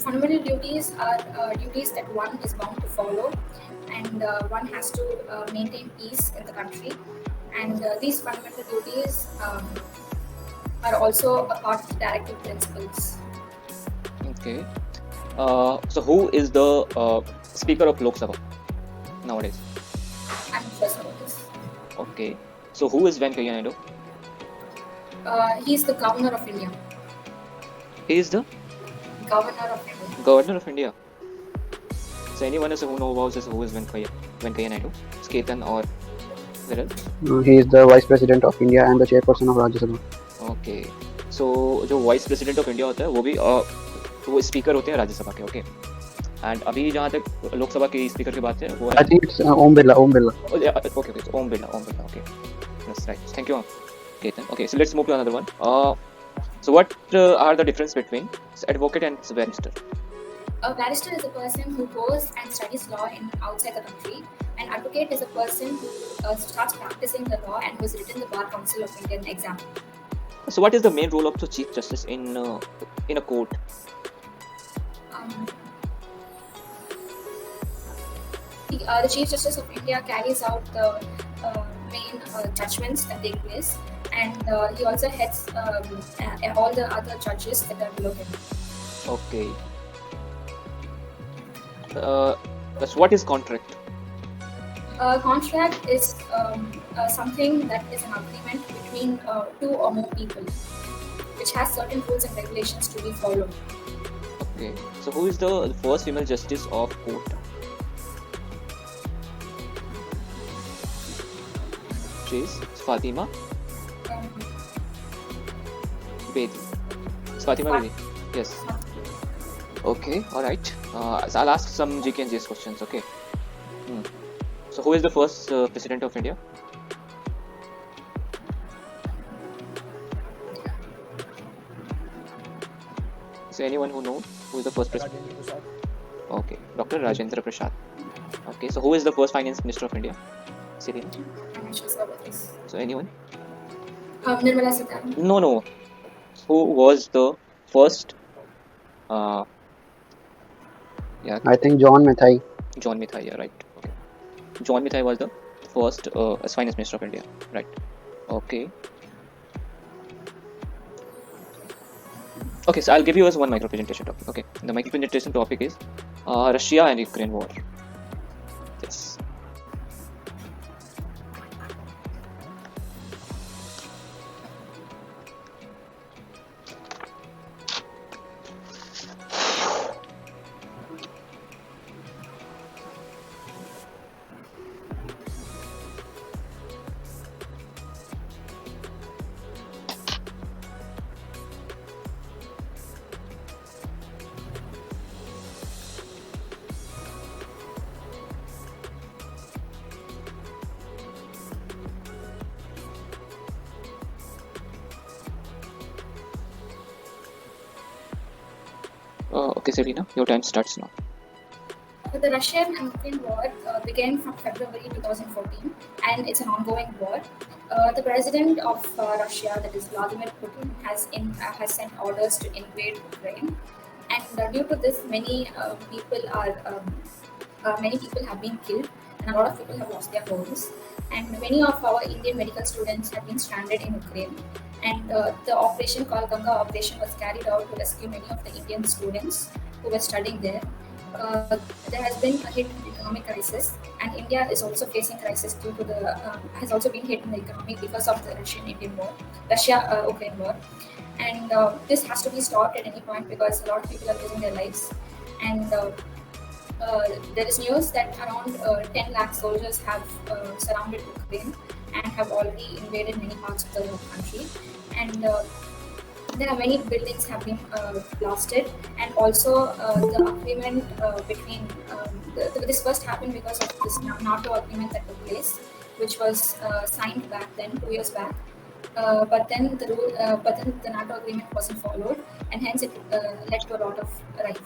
Fundamental duties are duties that one is bound to follow, and one has to maintain peace in the country. And these fundamental duties are also a part of the directive principles. Okay. So who is the Speaker of Lok Sabha nowadays? I'm first about this. Okay. So who is Venkaiah Naidu? He is the governor of India. He is the Governor of India. Governor of India. So anyone else who knows about this, who is Venkaiah Naidu? Ketan or Viral? He is the Vice President of India and the Chairperson of Rajya Sabha. Okay. So जो Vice President of India होता है वो भी वो speaker होते हैं राज्यसभा के. Okay. And अभी जहाँ तक लोकसभा के स्पीकर की बात है वो है I think it's Om Birla. okay, so Om Birla, okay, that's right. Thank you, Ketan. Okay, so let's move to another one. So what are the difference between advocate and barrister? A barrister is a person who goes and studies law outside the country. An advocate is a person who starts practicing the law and who has written the Bar Council of Indian exam. So what is the main role of the Chief Justice in a court? The Chief Justice of India carries out the main judgments that take place, and he also heads all the other judges that are below him. Okay. That's what is contract? Contract is something that is an agreement between two or more people, which has certain rules and regulations to be followed. Okay. So who is the first female justice of court? She is Fatima Bedi. Fatima Bedi. Yes. Okay. All right. So I'll ask some GK and GS questions. Okay. So who is the first president of India? Is there anyone who knows who is the first president? Okay, Dr. Rajendra Prasad. Okay, so who is the first finance minister of India? Syrian. So anyone? Nirmala Sitharaman. No. Who was the first? I think John Mathai. John Mathai, yeah, right. Okay. John Mathai was the first as finance minister of India, right? Okay. Okay, so I'll give you as one micro presentation topic. Okay, the micro presentation topic is Russia and Ukraine war. Yes. Okay, Selena, your time starts now. The Russian and Ukraine war began from February 2014, and it's an ongoing war. The president of Russia, that is Vladimir Putin, has sent orders to invade Ukraine, and due to this, many people have been killed, and a lot of people have lost their homes. And many of our Indian medical students have been stranded in Ukraine. And the operation called Ganga operation was carried out to rescue many of the Indian students who were studying there. There has been a hit in the economic crisis, and India is also facing crisis due to has also been hit in the economy because of the Russia-Ukraine war. And this has to be stopped at any point because a lot of people are losing their lives. And there is news that around 10 lakh soldiers have surrounded Ukraine and have already invaded many parts of the country. And there are many buildings have been blasted, and also the agreement between this first happened because of this NATO agreement that took place, which was signed back then 2 years back. But then the NATO agreement wasn't followed, and hence it led to a lot of rife.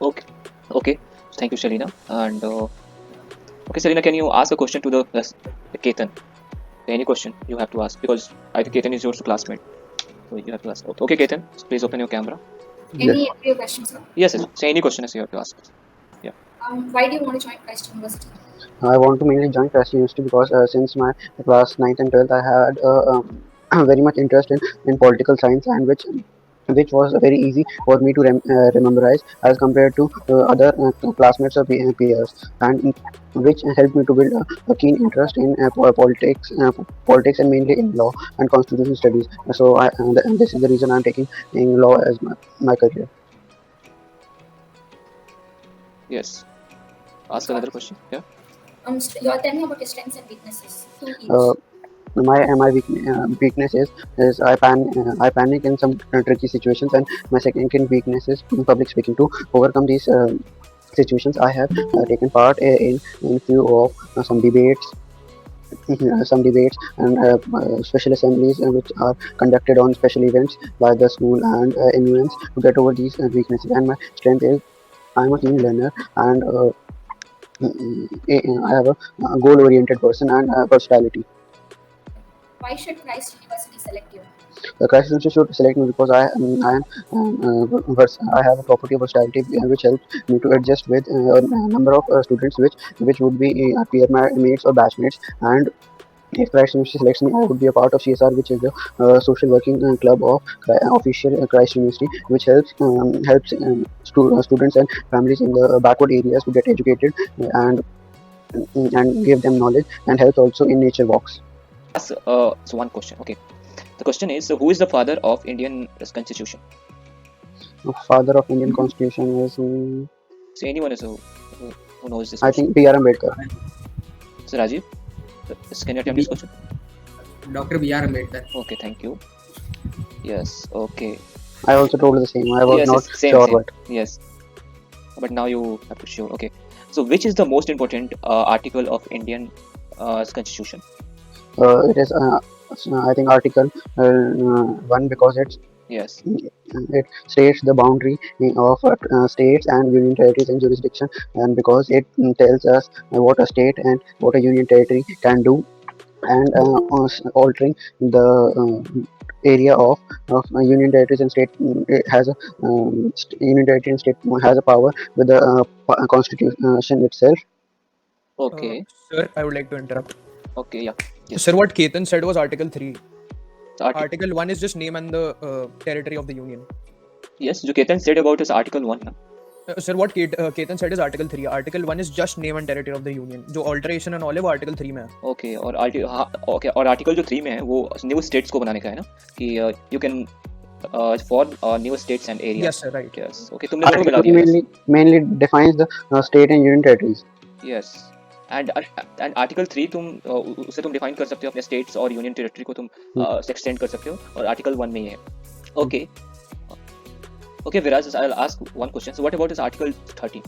Okay. Thank you, Selena. And okay, Selena, can you ask a question to the Ketan? Any question you have to ask, because I think Ketan is your classmate, so you have to ask. Okay, Ketan, please open your camera. Any interview questions, sir? Yes, yes. So any question is you have to ask. Yeah. Why do you want to join Christ University? I want to mainly join Christchurch University because since my class 9th and 12th, I had very much interest in political science, and which was very easy for me to memorize as compared to other classmates or peers, and which helped me to build a keen interest in politics and mainly in law and constitutional studies. So this is the reason I'm taking in law as my career. Yes. Ask another question. Yeah. You tell me about your strengths and weaknesses. Two each. My weakness is I panic in some tricky situations, and my second weakness is public speaking. To overcome these situations, I have taken part in few of some debates and special assemblies which are conducted on special events by the school and in events to get over these weaknesses. And my strength is I'm a keen learner, and I have a goal oriented person and personality. Why should Christ University select you? The Christ Institute should select me because I have a property of versatility which helps me to adjust with a number of students which would be peer mates or batchmates. And if Christ University selects me, I would be a part of CSR, which is the social working club of official Christ University, which helps students and families in the backward areas to get educated and give them knowledge, and helps also in nature walks. So one question. Okay. The question is, who is the father of Indian Constitution? The father of Indian Constitution is So anyone is who knows this I question? think B.R. Ambedkar. So Rajiv, can you attempt this question? Dr. B.R. Ambedkar. Okay, thank you. Yes. Okay. I also told the same. I was Yes, not same, sure, same. but Yes. But now you have to sure. Okay. So which is the most important article of Indian Constitution? it is I think Article 1 because Yes. it states the boundary of states and union territories and jurisdiction, and because it tells us what a state and what a union territory can do, and altering the area of union territories and state. It has a union territory and state has a power with the constitution itself. Okay. Sir, I would like to interrupt. Okay. Yeah. Yes. Sir, what Ketan said was Article 3. Article. 1 is just name and the territory of the union. Yes. जो Ketan said about is Article 1. Na? Sir, what Ketan said is Article 3. Article 1 is just name and territory of the union. जो alteration and all है वो Article 3 में है. Okay. और okay. और Article जो 3 में है वो new states को बनाने का है ना कि you can form new states and areas. Yes, sir, right. Yes. Okay. तुमने दोनों मिला Article दिया. mainly defines the state and union territories. Yes. And Article 3 तुम उसे तुम define कर सकते हो अपने states और union territory को तुम extend कर सकते हो और Article 1 में ही है. Okay. Okay, Viraj, I'll ask one question. So what about this Article 13?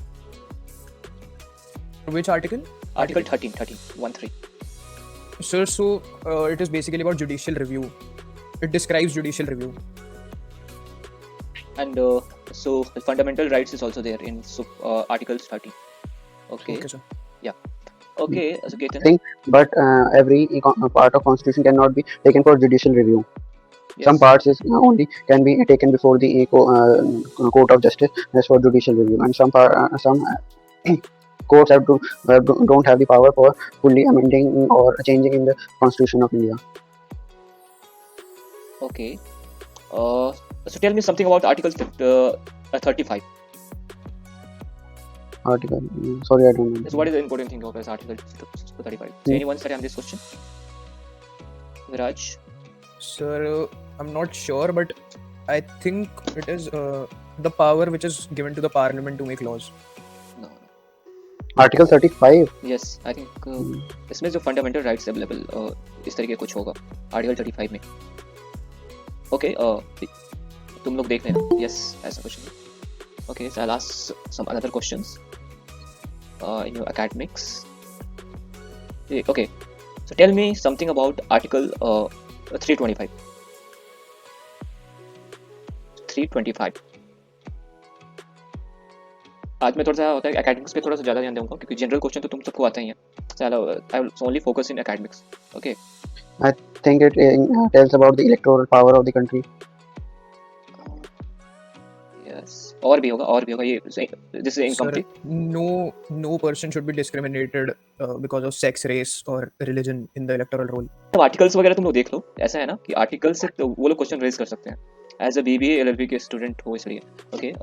Which article? Article 13, 1-3. Sir, so it is basically about judicial review. It describes judicial review. And so fundamental rights is also there in Articles 13. Okay. Okay, sir. Yeah. Okay, so Ketan. Thing, but every part of constitution cannot be taken for judicial review. Yes. Some parts is only can be taken before the court of justice as for judicial review, and some courts don't have the power for fully amending or changing in the constitution of India. Okay. So tell me something about Article 35. Article. Sorry, I don't know. So what is the important thing of this Article 35? So anyone study on this question? Viraj? Sir, I'm not sure, but I think it is the power which is given to the parliament to make laws. No. Article 35. Yes, I think इसमें जो fundamental rights available इस तरीके कुछ होगा Article 35 में. Okay, तुम लोग देख लेना. Yes, ऐसा कुछ नहीं. Okay, so I'll ask some other questions in your academics. Okay, so tell me something about Article 325. 325. आज मैं थोड़ा सा होता है academics पे थोड़ा सा ज़्यादा ध्यान दूंगा क्योंकि general question तो तुम सबको आता ही है. So I will only focus in academics. Okay. I think it tells about the electoral power of the country. Yes. और भी होगा ये this is Sir, incomplete. no person should be discriminated because of sex, race, or religion in the electoral roll. अब articles वगैरह तुम लोग देख लो, ऐसा है ना कि आर्टिकल से तो वो लोग क्वेश्चन रेज कर सकते हैं एज अ BBA LLB के स्टूडेंट हो इसलिए. Okay,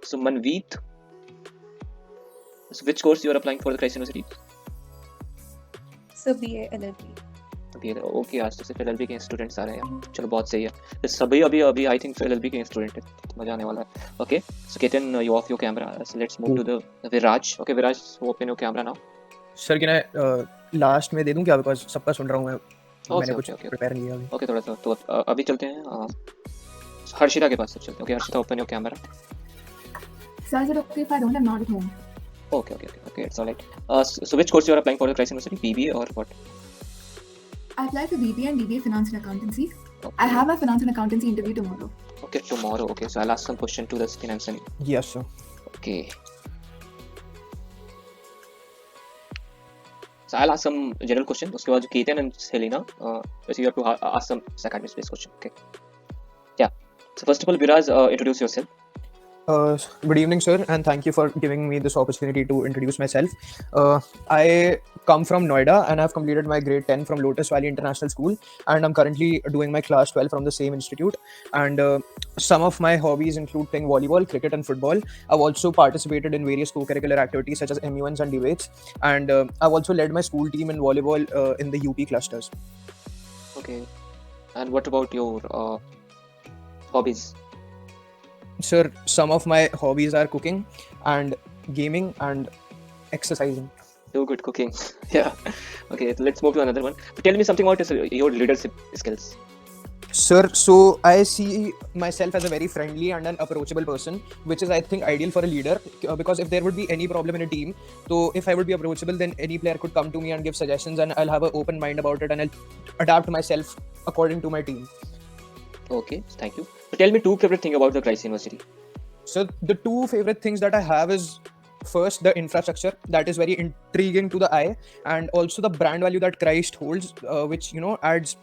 so मनवीत, so which course you are applying for the Christ University? So BA LLB. Okay, आज तो सिर्फ LLB के स्टूडेंट्स आ रहे हैं. चलो बहुत सही है. तो सभी अभी आई थिंक LLB के स्टूडेंट है, मजा आने वाला है. Okay, so Ketan, you off your camera, so let's move to the Viraj. Okay Viraj, open your camera now. Sir, can I last में दे दूं क्या, because सबका सुन रहा हूँ मैं. मैंने कुछ okay. प्रिपेयर नहीं किया अभी. ओके, थोड़ा सा तो अभी चलते हैं हर्षिता के पास. चलते हैं. Okay Harshita, open your camera. Sir, is it okay if I don't? I'm not at home. Okay, it's all right. So which course you are applying for the Christ University, BBA or what? I applied for BBA and BBA Finance and Accountancy. Okay. I have my Finance and Accountancy interview tomorrow. Okay, tomorrow. Okay, so I'll ask some question to the finance and Yes, sir. okay. So I'll ask some general question. उसके बाद Ketan and Selena, so you have to ask some academic based question. Okay. Yeah. So first of all, Viraj, introduce yourself. Good evening, sir, and thank you for giving me this opportunity to introduce myself. I come from Noida and I've completed my grade 10 from Lotus Valley International School, and I'm currently doing my class 12 from the same institute. And some of my hobbies include playing volleyball, cricket, and football. I've also participated in various co-curricular activities such as MUNs and debates, and I've also led my school team in volleyball in the UP clusters. Okay. And what about your hobbies? Sir, some of my hobbies are cooking and gaming and exercising. So good cooking. Yeah. Okay, so let's move to another one. Tell me something about your leadership skills. Sir, so I see myself as a very friendly and an approachable person, which is, I think, ideal for a leader, because if there would be any problem in a team, so if I would be approachable, then any player could come to me and give suggestions, and I'll have an open mind about it, and I'll adapt myself according to my team. Okay, thank you. So tell me two favorite things about the Christ University. So the two favorite things that I have is, first, the infrastructure that is very intriguing to the eye, and also the brand value that Christ holds, which adds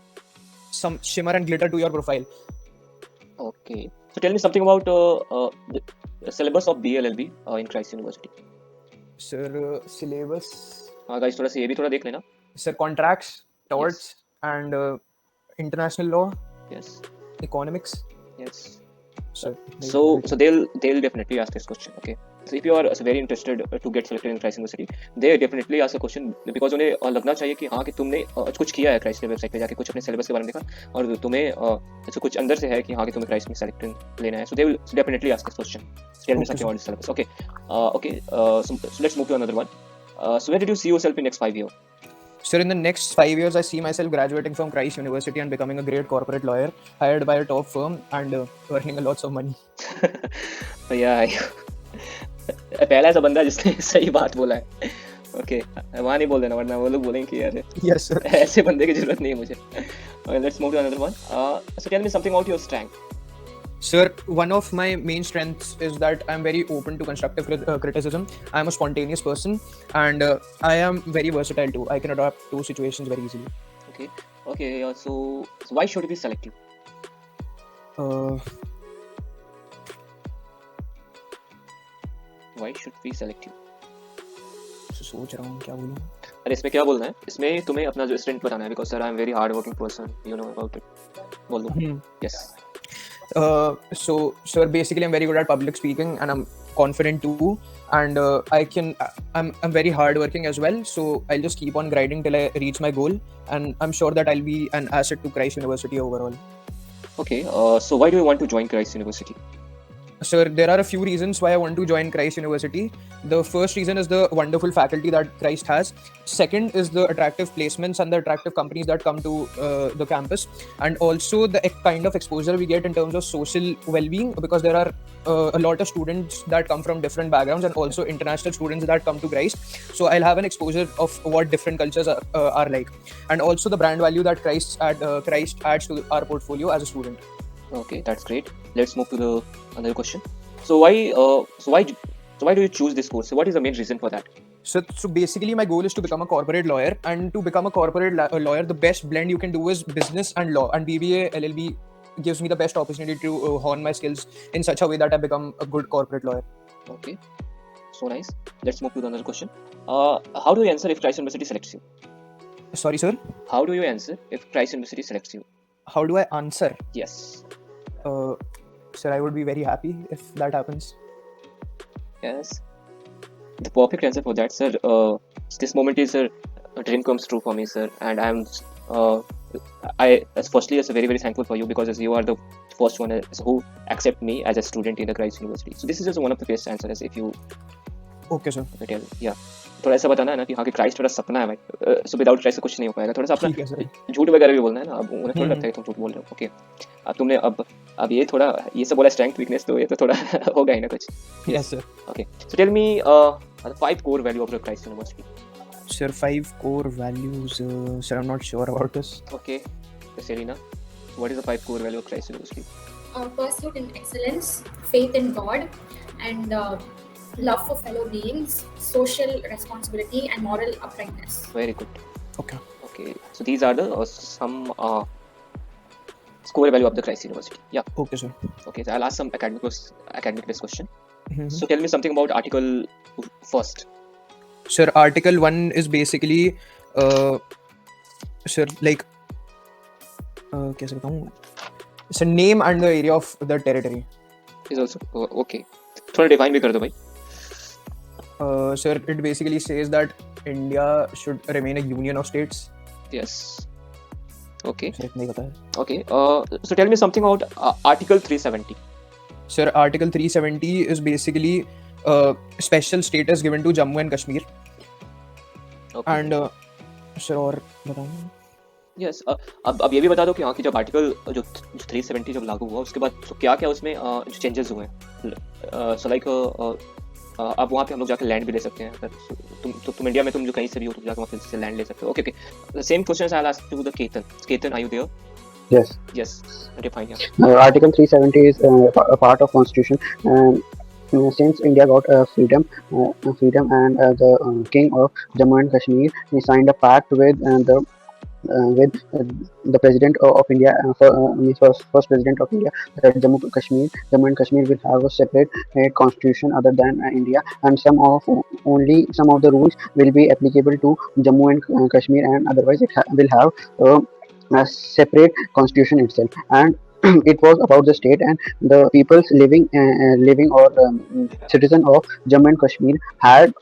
some shimmer and glitter to your profile. Okay. So tell me something about the syllabus of BLLB in Christ University. Sir, syllabus. guys, थोड़ा सा ये भी थोड़ा देख लेना. Sir, contracts, torts, and international law, Yes. economics. Yes. Sir, So they'll definitely ask this question. Okay. So if you are very interested to get selected in Christ University, they definitely ask a question, because उन्हें लगना चाहिए कि हाँ कि तुमने कुछ किया है Christ की वेबसाइट पे जाके, कुछ अपने सिलेबस के बारे में देखा और तुम्हें ऐसे कुछ अंदर से है कि हाँ कि तुम्हें Christ में सेलेक्ट लेना है. So they will definitely ask this question. Tell me something about the syllabus. Okay. So let's move to another one. So where did you see yourself in next 5 years? Sir, in the next 5 years, I see myself graduating from Christ University and becoming a great corporate lawyer, hired by a top firm, and earning a lots of money. Yeah. पहला ऐसा बंदा जिसने सही बात बोला है. Okay, वहाँ नहीं बोल देना वरना वो लोग बोलेंगे कि यार Yes, sir. ऐसे बंदे की जरूरत नहीं है मुझे. Okay, let's move to another one. So tell me something about your strength. Sir, one of my main strengths is that I'm very open to constructive criticism. I'm a spontaneous person, and I am very versatile too. I can adapt to situations very easily. Okay. So why should we select you? Why should we select you? सोच रहा हूँ क्या बोलूँ. अरे इसमें क्या बोलना है? इसमें तुम्हें अपना जो स्ट्रेंथ बताना है, because sir I am very hard working person. You know about it. बोल दो. Yes. So, sir, basically, I'm very good at public speaking, and I'm confident too. And I'm very hardworking as well. So I'll just keep on grinding till I reach my goal, and I'm sure that I'll be an asset to Christ University overall. Okay. So why do you want to join Christ University? Sir, there are a few reasons why I want to join Christ University. The first reason is the wonderful faculty that Christ has. Second is the attractive placements and the attractive companies that come to the campus, and also the kind of exposure we get in terms of social well-being, because there are a lot of students that come from different backgrounds, and also international students that come to Christ. So I'll have an exposure of what different cultures are like, and also the brand value that Christ adds to our portfolio as a student. Okay, that's great. Let's move to the another question. So why do you choose this course? So what is the main reason for that? So basically, my goal is to become a corporate lawyer, and to become a corporate lawyer, the best blend you can do is business and law, and BBA LLB gives me the best opportunity to hone my skills in such a way that I become a good corporate lawyer. Okay, so nice. Let's move to the another question. How do you answer if Christ University selects you? Sorry, sir. How do you answer if Christ University selects you? How do I answer? Yes. Sir, I would be very happy if that happens. Yes. The perfect answer for that, sir. This moment is, sir, a dream comes true for me, sir, and firstly, very very thankful for you, because as you are the first one who accept me as a student in the Christ University. So this is just one of the best answers if you Okay, sir. tell. Yeah. थोड़ा ऐसा बताना है ना कि हाँ कि Christ थोड़ा सपना है भाई, सो विदाउट क्राइस्ट कुछ नहीं हो पाएगा, थोड़ा सा अपना ठीक है सर. झूठ वगैरह भी बोलना है ना, अब उन्हें थोड़ा लगता है तुम झूठ बोल रहे हो. ओके, अब तुमने अब ये थोड़ा ये सब बोला स्ट्रेंथ वीकनेस, तो ये तो थोड़ा होगा ही ना कुछ. Yes, sir. Okay, so tell me the 5 core value of the Christ University. Sir, 5 core values. Sir, I'm not sure about this. Okay, so Selena, what is the 5 core value of Christ University? Pursuit in excellence, faith in God, and love for fellow beings, social responsibility, and moral uprightness. Very good. Okay. Okay, so these are the some core value of the Christ University. Yeah. Okay, sir. Okay, so I'll ask some academic based question. Mhm. So tell me something about article first. Sir, Article 1 is basically, sir, like, कैसे बताऊँ? It's a name and the area of the territory. Is also okay. थोड़ा define भी कर दो भाई. Sir, it basically says that India should remain a union of states. Yes. Okay. Sir, नहीं पता है. Okay. So tell me something about article 370. Sir, Article 370 is basically special status given to Jammu and Kashmir. Okay. And sir, और बताऊँ? Yes. अब ये भी बता दो कि हाँ कि जब आर्टिकल जो 370 जब लागू हुआ उसके बाद तो क्या क्या उसमें जो चेंजेस हुए हैं. सो लाइक अब वहाँ पे हम लोग जाकर लैंड भी ले सकते हैं. अगर तुम इंडिया में तुम जो कहीं से भी हो तुम जाकर वहाँ से लैंड ले सकते हो. Okay okay. Same question I will ask to the Ketan, are you there? Yes. Yes. Define. Yeah. Article 370 is a part of Constitution. Since India got freedom and the King of Jammu and Kashmir, he signed a pact with the President of India, first President of India, that Jammu and Kashmir will have a separate constitution other than India, and some of the rules will be applicable to Jammu and Kashmir, and otherwise it will have a separate constitution itself. And it was about the state and the people's living or citizen of Jammu and Kashmir had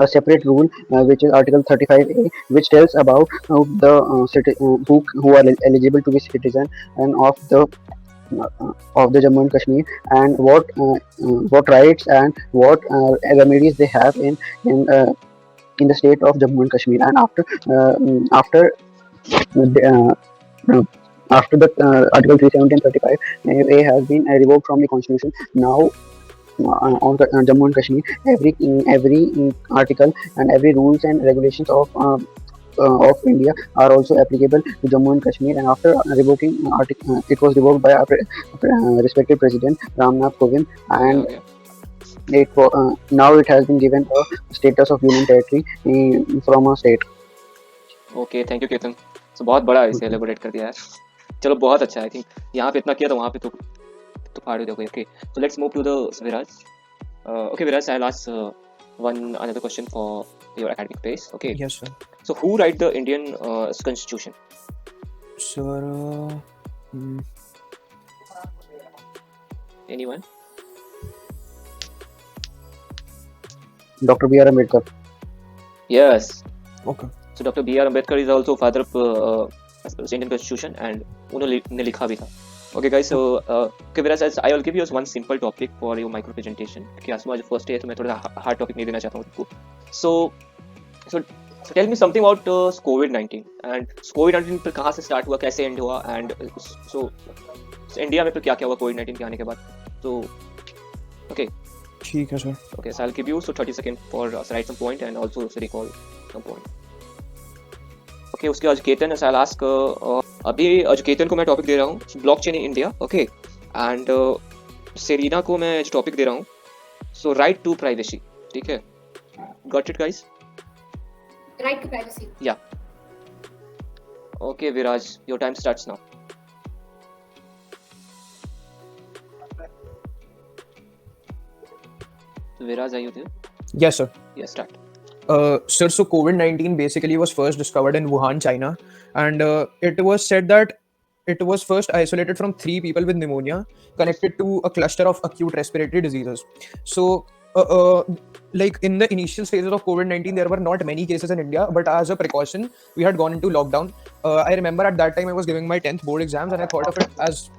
a separate rule, which is Article 35A, which tells about the who are eligible to be citizen and of the Jammu and Kashmir, and what rights and what remedies they have in the state of Jammu and Kashmir. And after the Article 370 and 35A has been revoked from the Constitution. Now on Jammu and Kashmir, every article and every rules and regulations of India are also applicable to Jammu and Kashmir. And after revoking it was revoked by our respected President Ramnath Kovind, and now it has been given a status of union territory from a state. Okay, thank you Ketan. So बहुत बड़ा इसे elaborate कर दिया यार. चलो बहुत अच्छा. I think यहाँ पे इतना किया तो वहाँ पे तो फाड़ दोगे. Okay, so let's move to the Viraj. Okay Viraj, I'll ask another question for your academic base. Okay. Yes, sir. So who write the Indian constitution? Sir, Anyone? Dr. B.R. Ambedkar. Yes. okay. So Dr. B.R. Ambedkar is also father of Indian constitution, and उन्होंने लिखा भी था. Okay guys, so okay Viraj, I will give you one simple topic for your micro presentation. Okay, आज मुझे first day है तो मैं थोड़ा hard topic नहीं देना चाहता हूँ आपको. So tell me something about COVID-19 and COVID-19 फिर कहाँ से start हुआ, कैसे end हुआ, and so इंडिया में फिर क्या क्या हुआ COVID-19 के आने के बाद. So okay. ठीक है sir. Okay, so I'll give you 30 seconds for write some point and also recall some point. Okay, उसके आज केतन I'll ask अभी आज केतन को मैं टॉपिक दे रहा हूँ blockchain in India. Okay, and Serena को मैं जो टॉपिक दे रहा हूँ सो राइट टू प्राइवेसी. ठीक है, got it guys? Right to privacy. Yeah. Okay Viraj, your time starts now. So Viraz, are you there? Yes, sir. Yes, start. Sir, so COVID-19 basically was first discovered in Wuhan, China, and it was said that it was first isolated from 3 people with pneumonia connected to a cluster of acute respiratory diseases. So, like in the initial stages of COVID-19, there were not many cases in India, but as a precaution, we had gone into lockdown. I remember at that time I was giving my 10th board exams, and I thought of it as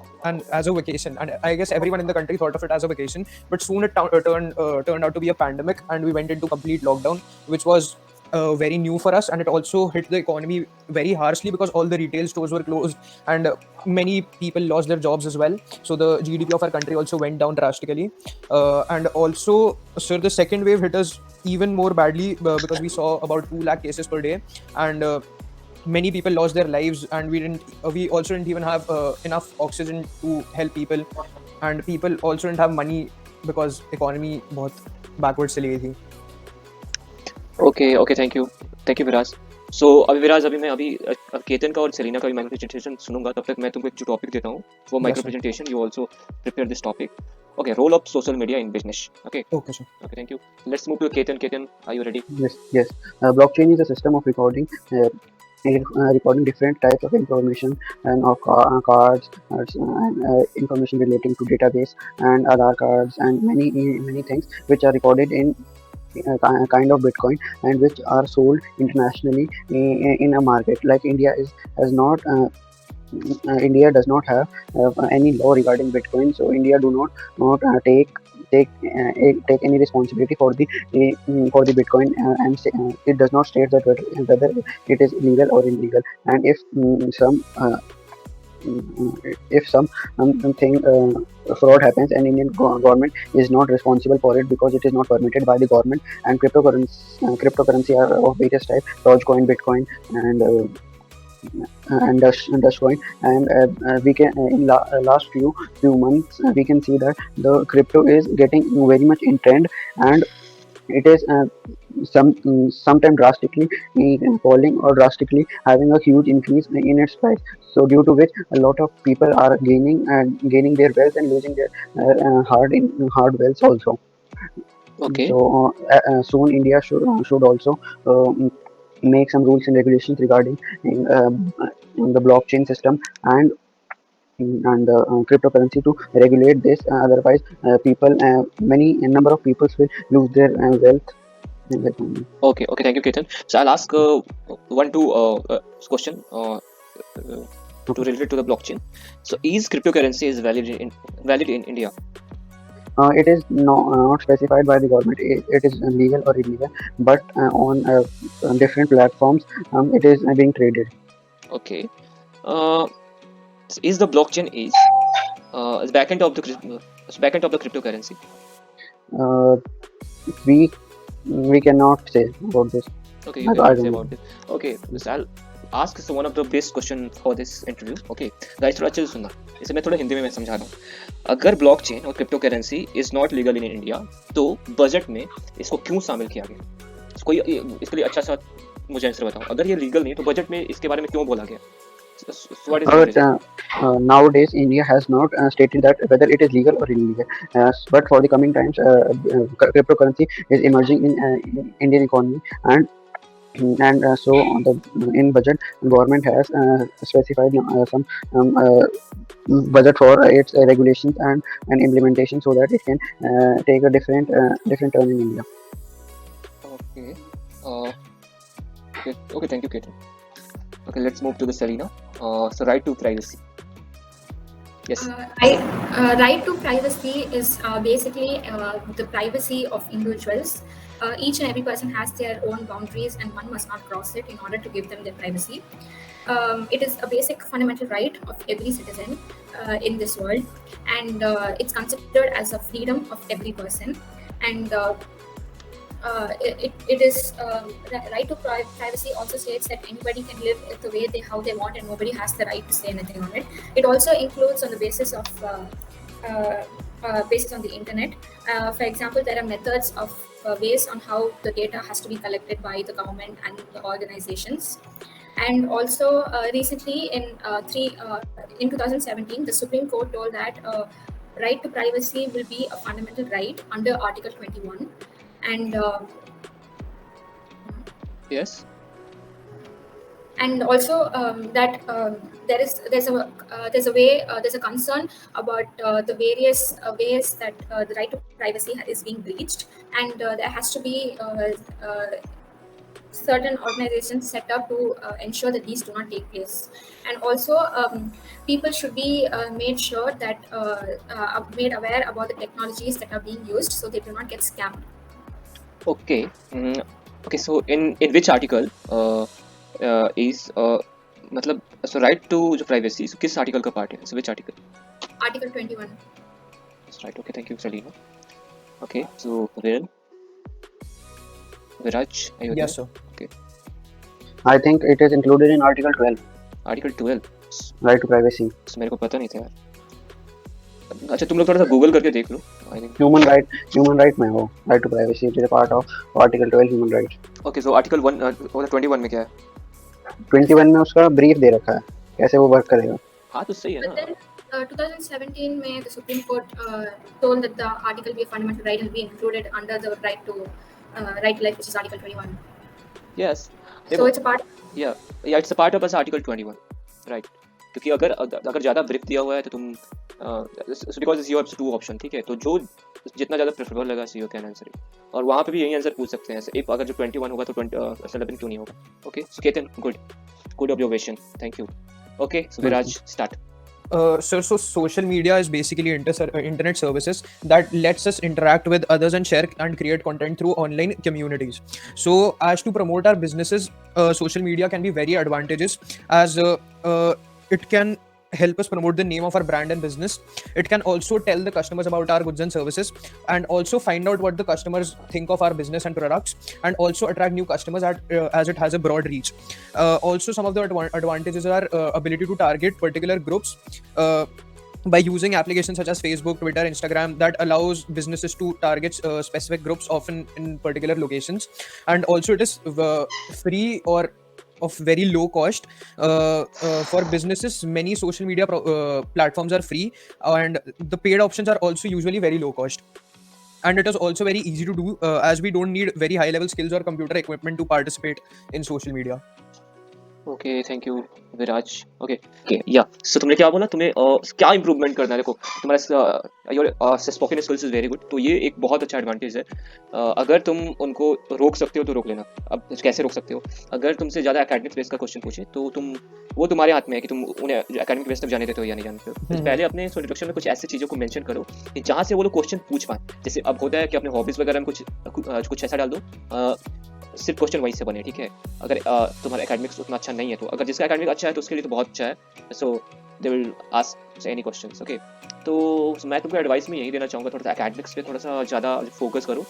a vacation, and I guess everyone in the country thought of it as a vacation. But soon it turned out to be a pandemic, and we went into complete lockdown, which was very new for us, and it also hit the economy very harshly because all the retail stores were closed, and many people lost their jobs as well. So the GDP of our country also went down drastically, and also, sir, the second wave hit us even more badly because we saw about 2 lakh cases per day, and many people lost their lives, and we also didn't even have enough oxygen to help people, and people also didn't have money because economy बहुत backwards चली गई थी. Okay, thank you Viraj. So अभी विराज, अब केतन का और Selina का भी माइक्रो प्रेजेंटेशन सुनूंगा. तब तक मैं तुमको एक जो टॉपिक देता हूँ वो micro presentation. You also prepare this topic. Okay, role of social media in business. Okay, sir. Okay, thank you. Let's move to Ketan. Ketan, are you ready? Yes. Blockchain is a system of recording different types of information and of cards and information relating to database and Aadhaar cards and many things which are recorded in a kind of Bitcoin and which are sold internationally in a market. Like India does not have any law regarding Bitcoin, so India do not take any responsibility for the Bitcoin, and it does not state that whether it is legal or illegal. And if something fraud happens, and Indian government is not responsible for it because it is not permitted by the government. And cryptocurrency are of various types: Dogecoin, Bitcoin, and Dogecoin. And we can in last few months we can see that the crypto is getting very much in trend, and it is sometimes drastically falling or drastically having a huge increase in its price. So due to which a lot of people are gaining their wealth and losing their hard wealth also. Okay. So soon India should also make some rules and regulations regarding the blockchain system and cryptocurrency to regulate this. Otherwise, many number of people will lose their wealth. Okay, thank you, Ketan. So I'll ask question to relate to the blockchain. So is cryptocurrency valid in India? It is not specified by the government. It is legal or illegal, but on different platforms, it is being traded. Okay. Is the blockchain backend of the cryptocurrency? We cannot say about this. Okay, you cannot say about this. Okay, so I'll ask one of the best question for this interview. Okay, guys, थोड़ा अच्छे से सुनना. इसे मैं थोड़ा हिंदी में समझा रहा हूँ. अगर ब्लॉकचेन और cryptocurrency is not legal in India, तो बजट में इसको क्यों शामिल किया गया? इसके लिए अच्छा सा मुझे आंसर बताओ. अगर ये लीगल नहीं तो बजट में इसके बारे में क्यों बोला गया? Nowadays India has not stated that whether it is legal or illegal, but for the coming times cryptocurrency is emerging in Indian economy, and so in budget government has specified some budget for its regulations and implementation, so that it can take a different turn in India. Okay, thank you, Ketan. Okay, let's move to the Selina. So right to privacy. Yes. Right to privacy is basically the privacy of individuals. Each and every person has their own boundaries, and one must not cross it in order to give them their privacy. It is a basic fundamental right of every citizen in this world, and it's considered as a freedom of every person. And it is right to privacy also states that anybody can live the way how they want, and nobody has the right to say anything on it. It also includes on the basis of basis on the internet. For example, there are methods of ways on how the data has to be collected by the government and the organizations. And also recently in 2017, the Supreme Court told that right to privacy will be a fundamental right under Article 21, and Yes. and also that there's a concern about the various ways that the right to privacy is being breached, and there has to be certain organizations set up to ensure that these do not take place. And also people should be made sure that made aware about the technologies that are being used so they do not get scammed. Okay. Okay. So in which article is मतलब so right to जो privacy so किस article का part है? So which article? Article 21. That's right. Okay. Thank you, Salina. Okay. So Viren, Viraj, are you Yes, there? sir. Okay. I think it is included in Article 12, Article 12. right to privacy. So मेरे को पता नहीं था यार. अच्छा तुम लोग थोड़ा सा गूगल करके देख लो. I think. Human right में हो, right to privacy. It is a part of Article 12 human rights. Okay. So Article 1 और 21 में क्या है? 21 में उसका ब्रीफ दे रखा है, कैसे वो वर्क करेगा. हाँ तो सही है But ना. then 2017 में the Supreme Court told that the article be a fundamental right and be included under the right to life, which is Article 21. Yes. So it's a part. Yeah, it's a part of Article 21, right? क्योंकि अगर ज़्यादा brief दिया हुआ है तो तुम because you have two option, ठीक है? तो जो जितना ज़्यादा प्रेफरेबल लगा सी यू कैन आंसर इट, और वहाँ पे भी यही आंसर पूछ सकते हैं. एक अगर जो 21 होगा तो 11 क्यों नहीं होगा? Okay, so Ketan, good observation, thank you. Okay, so Viraj start. Sir, so social media is basically internet services that lets us interact with others and share and create content through online communities. So as to promote our businesses, social media can be very advantageous, as it can help us promote the name of our brand and business. It can also tell the customers about our goods and services, and also find out what the customers think of our business and products, and also attract new customers as it has a broad reach. Also, some of the advantages are ability to target particular groups by using applications such as Facebook, Twitter, Instagram, that allows businesses to target specific groups, often in particular locations. And also it is free or of very low cost for businesses. Many social media platforms are free, and the paid options are also usually very low cost. And it is also very easy to do, as we don't need very high level skills or computer equipment to participate in social media. Okay, thank you Viraj. Okay या सो तुमने क्या बोला, तुम्हें क्या improvement करना है? देखो तुम्हारा your spoken skills is very good, तो ये एक बहुत अच्छा एडवांटेज है. अगर तुम उनको रोक सकते हो तो रोक लेना. अब कैसे रोक सकते हो? अगर तुमसे ज़्यादा एकेडमिक बेस का क्वेश्चन पूछे तो वो तुम्हारे हाथ में है कि तुम उन्हें एकेडमिक बेस तक जाने देते हो या नहीं जानते हो. तो पहले अपने इंट्रोडक्शन में कुछ ऐसी चीज़ों को मेंशन करो कि जहाँ से वो लोग क्वेश्चन पूछ पाए. जैसे अब होता है कि अपने हॉबीज़ वगैरह में कुछ ऐसा डाल दो सिर्फ क्वेश्चन वहीं से बने, ठीक है? अगर तुम्हारा एकेडमिक्स उतना अच्छा नहीं है, तो अगर जिसका एकेडमिक अच्छा है तो उसके लिए तो बहुत अच्छा है. So they will ask any questions. Okay, तो मैं तुमको एडवाइस में यही देना चाहूँगा, थोड़ा सा एकेडमिक्स पे थोड़ा सा ज़्यादा फोकस करो,